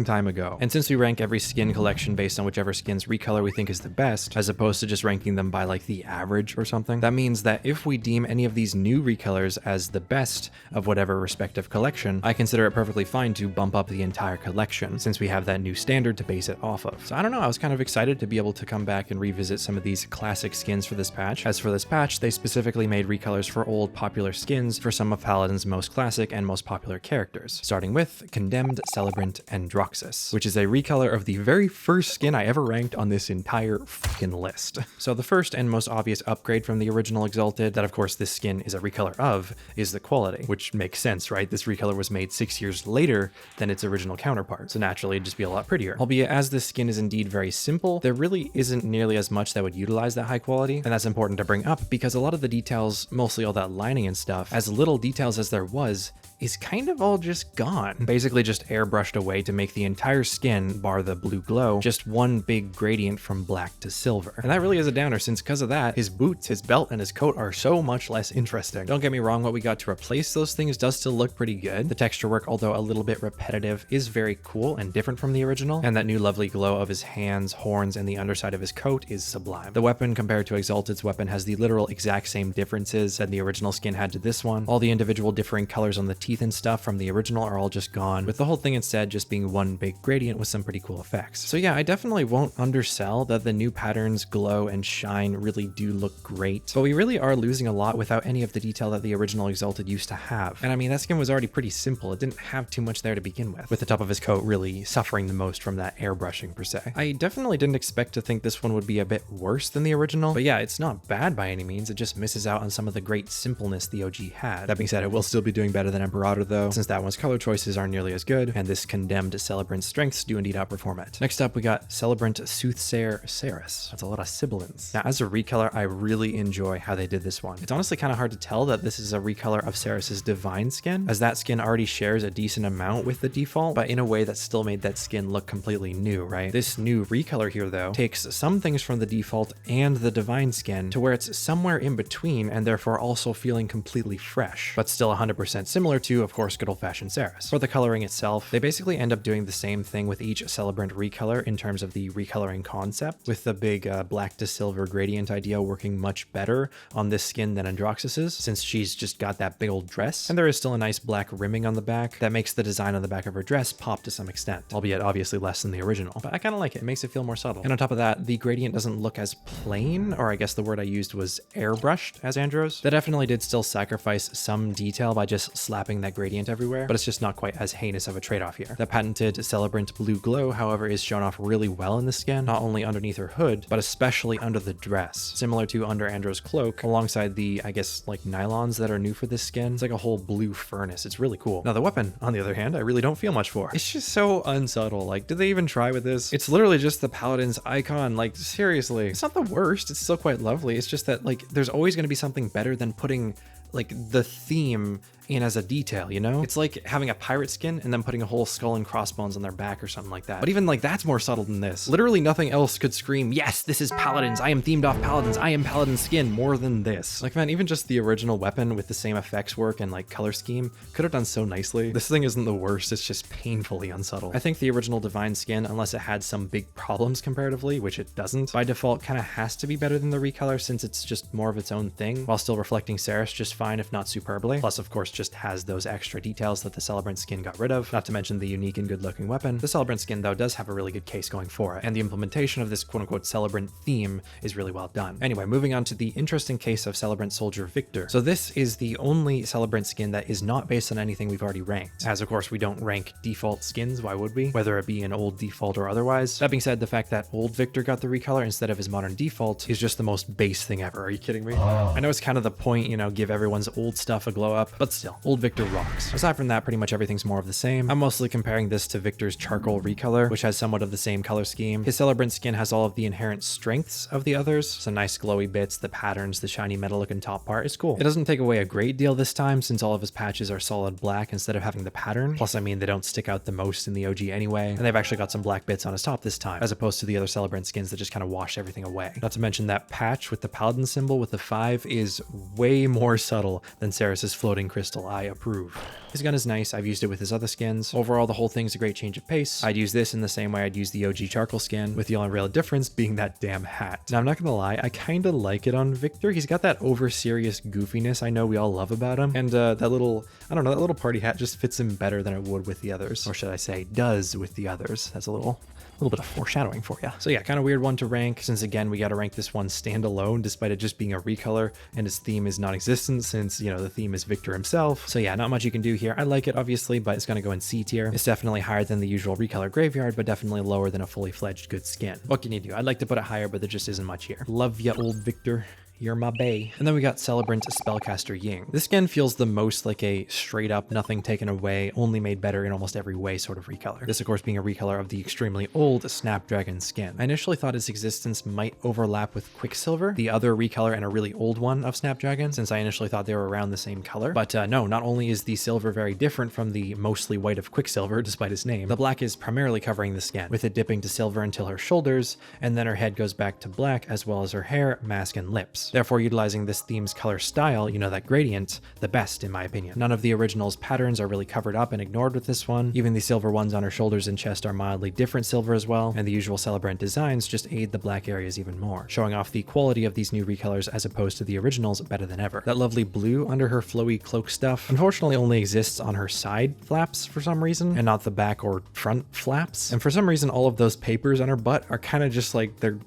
time ago. And since we rank every skin collection based on whichever skin's recolor we think is the best, as opposed to just ranking them by like the average or something, that means that if we deem any of these new recolors as the best of whatever respective collection, I consider it perfectly fine to bump up the entire collection, since we have that new standard to base it off of. So I don't know, I was kind of excited to be able to come back and revisit some of these classic skins for this patch. As for this patch, they specifically made recolors for old popular skins for some of Paladin's most classic and most popular characters, starting with Condemned, Celebrant, and Androxus, which is a recolor of the very first skin I ever ranked on this entire fucking list. So the first and most obvious upgrade from the original Exalted, that of course this skin is a recolor of, is the quality, which makes sense, right? This recolor was made 6 years later than its original counterpart, so naturally it'd just be a lot prettier. Albeit, as this skin is indeed very simple, there really isn't nearly as much that would utilize that high quality, and that's important to bring up because a lot of the details, mostly all that lining and stuff, as little details as there was, is kind of all just gone. Basically just airbrushed away to make the entire skin, bar the blue glow, just one big gradient from black to silver. And that really is a downer, since because of that, his boots, his belt, and his coat are so much less interesting. Don't get me wrong, what we got to replace those things does still look pretty good. The texture work, although a little bit repetitive, is very cool and different from the original, and that new lovely glow of his hands, horns, and the underside of his coat is sublime. The weapon compared to Exalted's weapon has the literal exact same differences that the original skin had to this one. All the individual differing colors on the teeth and stuff from the original are all just gone, with the whole thing instead just being one big gradient with some pretty cool effects. So yeah, I definitely won't undersell that the new patterns, glow, and shine really do look great, but we really are losing a lot without any of the detail that the original Exalted used to have. And I mean, that skin was already pretty simple. It didn't have too much there to begin with the top of his coat really suffering the most from that airbrushing per se. I definitely didn't expect to think this one would be a bit worse than the original, but yeah, it's not bad by any means. It just misses out on some of the great simpleness the OG had. That being said, it will still be doing better than Imperator though, since that one's color choices aren't nearly as good, and this Condemned Celebrant strengths do indeed outperform it. Next up, we got Celebrant Soothsayer Seris. That's a lot of sibilants. Now, as a recolor, I really enjoy how they did this one. It's honestly kind of hard to tell that this is a recolor of Seris's Divine skin, as that skin already shares a decent amount with the default, but in a way that still made that skin look completely new, right? This new recolor here, though, takes some things from the default and the Divine skin to where it's somewhere in between, and therefore also feeling completely fresh, but still 100% similar to to, of course, good old-fashioned Seris. For the coloring itself, they basically end up doing the same thing with each Celebrant recolor in terms of the recoloring concept, with the big black to silver gradient idea working much better on this skin than Androxus's, since she's just got that big old dress. And there is still a nice black rimming on the back that makes the design on the back of her dress pop to some extent, albeit obviously less than the original. But I kind of like it. It makes it feel more subtle. And on top of that, the gradient doesn't look as plain, or I guess the word I used was airbrushed as Andros. That definitely did still sacrifice some detail by just slapping that gradient everywhere, but it's just not quite as heinous of a trade-off here. The patented Celebrant blue glow, however, is shown off really well in the skin, not only underneath her hood, but especially under the dress, similar to under Andros' cloak, alongside the, I guess, like nylons that are new for this skin. It's like a whole blue furnace. It's really cool. Now the weapon, on the other hand, I really don't feel much for. It's just so unsubtle. Like, did they even try with this? It's literally just the Paladins icon. Like, seriously, it's not the worst. It's still quite lovely. It's just that, like, there's always going to be something better than putting like the theme in as a detail, you know? It's like having a pirate skin and then putting a whole skull and crossbones on their back or something like that. But even like that's more subtle than this. Literally nothing else could scream, yes, this is Paladins. I am themed off Paladins. I am Paladin skin more than this. Like, man, even just the original weapon with the same effects work and like color scheme could have done so nicely. This thing isn't the worst. It's just painfully unsubtle. I think the original Divine skin, unless it had some big problems comparatively, which it doesn't, by default kind of has to be better than the recolor since it's just more of its own thing while still reflecting Seris just fine, if not superbly. Plus, of course, just has those extra details that the Celebrant skin got rid of, not to mention the unique and good looking weapon. The Celebrant skin, though, does have a really good case going for it, and the implementation of this quote-unquote Celebrant theme is really well done. Anyway, moving on to the interesting case of Celebrant Soldier Viktor. So this is the only Celebrant skin that is not based on anything we've already ranked, as of course we don't rank default skins, why would we? Whether it be an old default or otherwise. That being said, the fact that old Viktor got the recolor instead of his modern default is just the most base thing ever. Are you kidding me? I know it's kind of the point, you know, give everyone's old stuff a glow up, but still, old Viktor rocks. Aside from that, pretty much everything's more of the same. I'm mostly comparing this to Viktor's charcoal recolor, which has somewhat of the same color scheme. His Celebrant skin has all of the inherent strengths of the others, some nice glowy bits, the patterns, the shiny metal looking top part is cool. It doesn't take away a great deal this time since all of his patches are solid black instead of having the pattern. Plus, I mean, they don't stick out the most in the OG anyway, and they've actually got some black bits on his top this time, as opposed to the other Celebrant skins that just kind of wash everything away. Not to mention that patch with the Paladin symbol with the 5 is way more subtle than Seris's floating crystal. I approve. His gun is nice. I've used it with his other skins. Overall, the whole thing's a great change of pace. I'd use this in the same way I'd use the OG charcoal skin, with the only real difference being that damn hat. Now, I'm not gonna lie, I kind of like it on Viktor. He's got that over-serious goofiness I know we all love about him, and that little, I don't know, that little party hat just fits him better than it would with the others. Or should I say, does with the others. That's a little bit of foreshadowing for you. So yeah, kind of weird one to rank, since again, we got to rank this one standalone, despite it just being a recolor, and its theme is non-existent, since, you know, the theme is Viktor himself. So yeah, not much you can do here. I like it, obviously, but it's going to go in C tier. It's definitely higher than the usual recolor graveyard, but definitely lower than a fully fledged good skin. What can you do? I'd like to put it higher, but there just isn't much here. Love ya, old Viktor. You're my bae. And then we got Celebrant Spellcaster Ying. This skin feels the most like a straight up, nothing taken away, only made better in almost every way sort of recolor. This, of course, being a recolor of the extremely old Snapdragon skin. I initially thought its existence might overlap with Quicksilver, the other recolor and a really old one of Snapdragon, since I initially thought they were around the same color. But no, not only is the silver very different from the mostly white of Quicksilver, despite its name, the black is primarily covering the skin, with it dipping to silver until her shoulders, and then her head goes back to black, as well as her hair, mask, and lips. Therefore, utilizing this theme's color style, you know, that gradient, the best in my opinion. None of the original's patterns are really covered up and ignored with this one. Even the silver ones on her shoulders and chest are mildly different silver as well, and the usual Celebrant designs just aid the black areas even more, showing off the quality of these new recolors as opposed to the originals better than ever. That lovely blue under her flowy cloak stuff unfortunately only exists on her side flaps for some reason, and not the back or front flaps. And for some reason, all of those papers on her butt are kind of just like, they're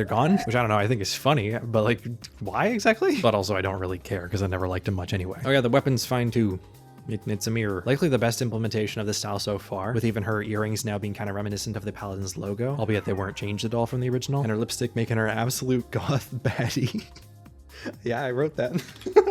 gone, which I don't know, I think is funny, but like, why exactly? But also I don't really care because I never liked him much anyway. Oh yeah, the weapon's fine too. It's a mirror. Likely the best implementation of the style so far, with even her earrings now being kind of reminiscent of the Paladins logo, albeit they weren't changed at all from the original, and her lipstick making her absolute goth baddie. Yeah, I wrote that.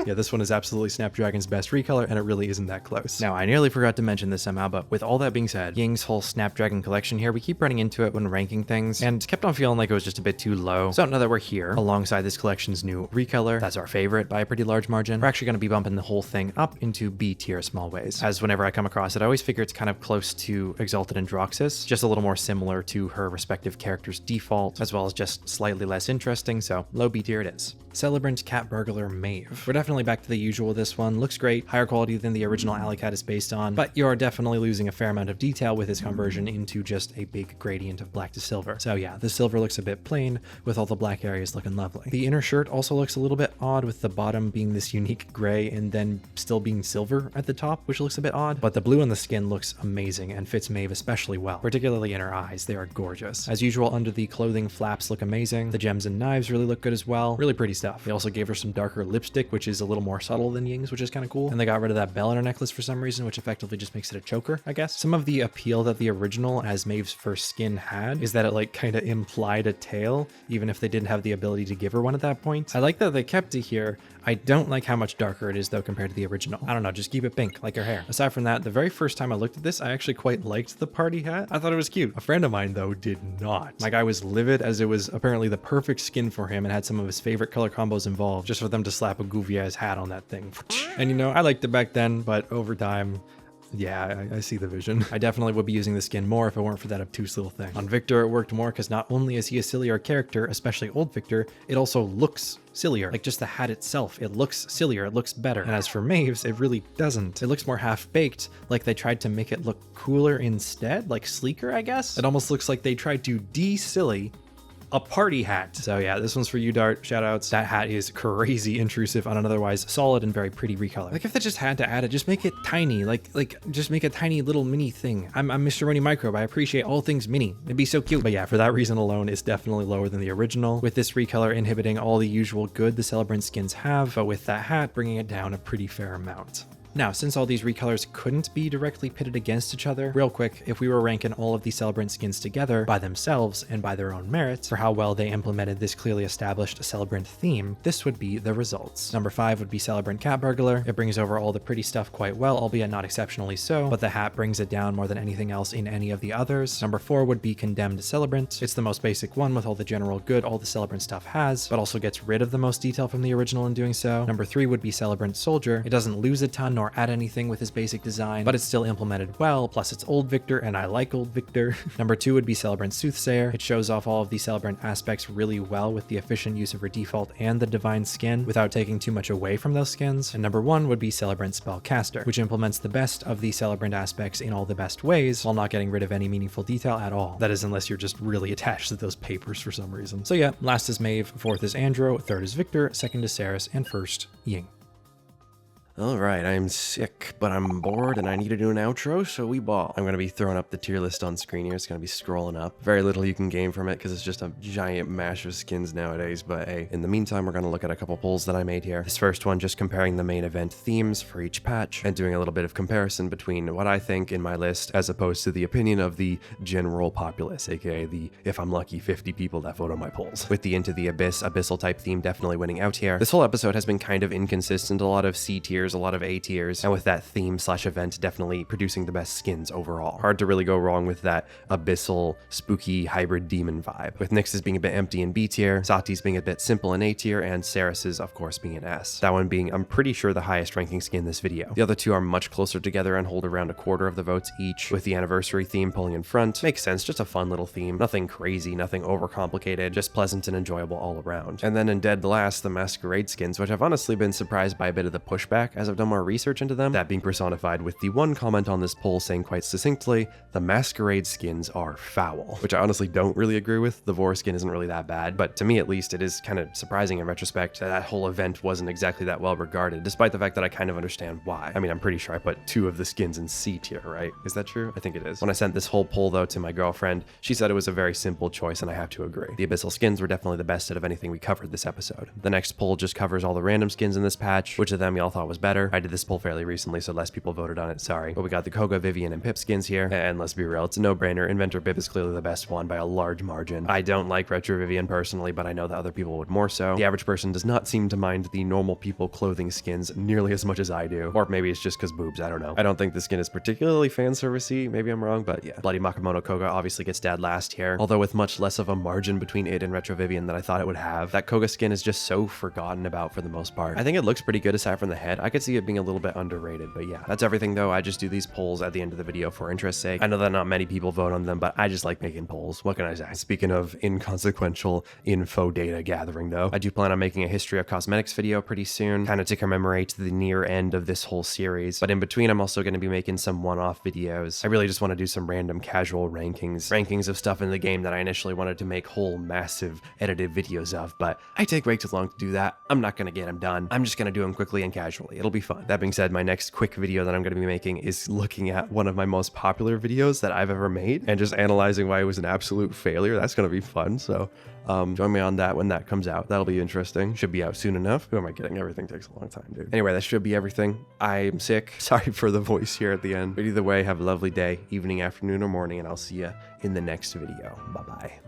Yeah, this one is absolutely Snapdragon's best recolor, and it really isn't that close. Now, I nearly forgot to mention this somehow, but with all that being said, Ying's whole Snapdragon collection here, we keep running into it when ranking things, and kept on feeling like it was just a bit too low. So now that we're here, alongside this collection's new recolor, that's our favorite by a pretty large margin, we're actually going to be bumping the whole thing up into B tier small ways. As whenever I come across it, I always figure it's kind of close to Exalted Androxus, just a little more similar to her respective character's default, as well as just slightly less interesting, so low B tier it is. Celebrant Celebrant Cat Burglar Maeve. We're definitely back to the usual with this one. Looks great, higher quality than the original Alley Cat is based on, but you are definitely losing a fair amount of detail with his conversion into just a big gradient of black to silver. So yeah, the silver looks a bit plain with all the black areas looking lovely. The inner shirt also looks a little bit odd with the bottom being this unique gray and then still being silver at the top, which looks a bit odd, but the blue on the skin looks amazing and fits Maeve especially well, particularly in her eyes. They are gorgeous. As usual, under the clothing, flaps look amazing. The gems and knives really look good as well. Really pretty stuff. They also gave her some darker lipstick, which is a little more subtle than Ying's, which is kind of cool. And they got rid of that bell in her necklace for some reason, which effectively just makes it a choker, I guess. Some of the appeal that the original as Maeve's first skin had is that it like kind of implied a tail, even if they didn't have the ability to give her one at that point. I like that they kept it here. I don't like how much darker it is though compared to the original. I don't know, just keep it pink like her hair. Aside from that, the very first time I looked at this, I actually quite liked the party hat. I thought it was cute. A friend of mine though did not. My guy was livid as it was apparently the perfect skin for him and had some of his favorite color combos involved just for them to slap a goofy ass hat on that thing. And you know, I liked it back then, but over time, yeah, I see the vision. I definitely would be using the skin more if it weren't for that obtuse little thing. On Viktor, it worked more because not only is he a sillier character, especially old Viktor, it also looks sillier. Like just the hat itself, it looks sillier, it looks better. And as for Maeve's, it really doesn't. It looks more half-baked, like they tried to make it look cooler instead, like sleeker, I guess. It almost looks like they tried to de-silly a party hat. So yeah, this one's for you, Dart. Shoutouts. That hat is crazy intrusive on an otherwise solid and very pretty recolor. Like if they just had to add it, just make it tiny. Like just make a tiny little mini thing. I'm Mr. Mini Microbe. I appreciate all things mini. It'd be so cute. But yeah, for that reason alone, it's definitely lower than the original. With this recolor inhibiting all the usual good the Celebrant skins have, but with that hat bringing it down a pretty fair amount. Now, since all these recolors couldn't be directly pitted against each other, real quick, if we were ranking all of the Celebrant skins together by themselves and by their own merits for how well they implemented this clearly established Celebrant theme, this would be the results. Number 5 would be Celebrant Cat Burglar. It brings over all the pretty stuff quite well, albeit not exceptionally so, but the hat brings it down more than anything else in any of the others. Number 4 would be Condemned Celebrant. It's the most basic one with all the general good all the Celebrant stuff has, but also gets rid of the most detail from the original in doing so. Number 3 would be Celebrant Soldier. It doesn't lose a ton nor add anything with his basic design, but it's still implemented well, plus it's old Viktor, and I like old Viktor. Number 2 would be Celebrant Soothsayer. It shows off all of the Celebrant aspects really well with the efficient use of her default and the divine skin without taking too much away from those skins. And number 1 would be Celebrant Spellcaster, which implements the best of the Celebrant aspects in all the best ways while not getting rid of any meaningful detail at all. That is unless you're just really attached to those papers for some reason. So yeah, last is Maeve, 4th is Andro, 3rd is Viktor, 2nd is Seris, and 1st, Ying. Alright, I'm sick, but I'm bored and I need to do an outro, so we ball. I'm going to be throwing up the tier list on screen here. It's going to be scrolling up. Very little you can gain from it because it's just a giant mash of skins nowadays, but hey, in the meantime, we're going to look at a couple polls that I made here. This first one just comparing the main event themes for each patch and doing a little bit of comparison between what I think in my list as opposed to the opinion of the general populace, aka the, if I'm lucky, 50 people that vote on my polls. With the Into the Abyss, Abyssal type theme definitely winning out here. This whole episode has been kind of inconsistent, a lot of C tiers, a lot of A tiers, and with that theme slash event definitely producing the best skins overall. Hard to really go wrong with that abyssal, spooky, hybrid demon vibe. With Nyx's being a bit empty in B tier, Saati's being a bit simple in A tier, and Seris's of course being an S. That one being, I'm pretty sure, the highest ranking skin in this video. The other two are much closer together and hold around a quarter of the votes each, with the anniversary theme pulling in front. Makes sense, just a fun little theme. Nothing crazy, nothing overcomplicated, just pleasant and enjoyable all around. And then in dead last, the Masquerade skins, which I've honestly been surprised by a bit of the pushback as I've done more research into them, that being personified with the one comment on this poll saying quite succinctly, the Masquerade skins are foul, which I honestly don't really agree with. The Vora skin isn't really that bad, but to me at least, it is kind of surprising in retrospect that whole event wasn't exactly that well regarded, despite the fact that I kind of understand why. I mean, I'm pretty sure I put 2 of the skins in C tier, right? Is that true? I think it is. When I sent this whole poll though to my girlfriend, she said it was a very simple choice, and I have to agree. The Abyssal skins were definitely the best out of anything we covered this episode. The next poll just covers all the random skins in this patch. Which of them y'all thought was better? I did this poll fairly recently, so less people voted on it, sorry. But we got the Koga, Vivian, and Pip skins here, and let's be real, it's a no-brainer. Inventor Pip is clearly the best one by a large margin. I don't like Retro Vivian personally, but I know that other people would more so. The average person does not seem to mind the normal people clothing skins nearly as much as I do. Or maybe it's just because boobs, I don't know. I don't think the skin is particularly fan servicey, maybe I'm wrong, but yeah. Bloody Bakemono Koga obviously gets dead last here, although with much less of a margin between it and Retro Vivian than I thought it would have. That Koga skin is just so forgotten about for the most part. I think it looks pretty good aside from the head. I could see it being a little bit underrated, but yeah, that's everything though. I just do these polls at the end of the video for interest's sake. I know that not many people vote on them, but I just like making polls. What can I say? Speaking of inconsequential info data gathering though, I do plan on making a history of cosmetics video pretty soon, kind of to commemorate the near end of this whole series. But in between, I'm also going to be making some one-off videos. I really just want to do some random casual rankings of stuff in the game that I initially wanted to make whole massive edited videos of, but I take way too long to do that. I'm not going to get them done. I'm just going to do them quickly and casually. It'll be fun. That being said, my next quick video that I'm going to be making is looking at one of my most popular videos that I've ever made and just analyzing why it was an absolute failure. That's going to be fun. So join me on that when that comes out. That'll be interesting. Should be out soon enough. Who am I kidding? Everything takes a long time, dude. Anyway, that should be everything. I'm sick. Sorry for the voice here at the end. But either way, have a lovely day, evening, afternoon, or morning, and I'll see you in the next video. Bye-bye.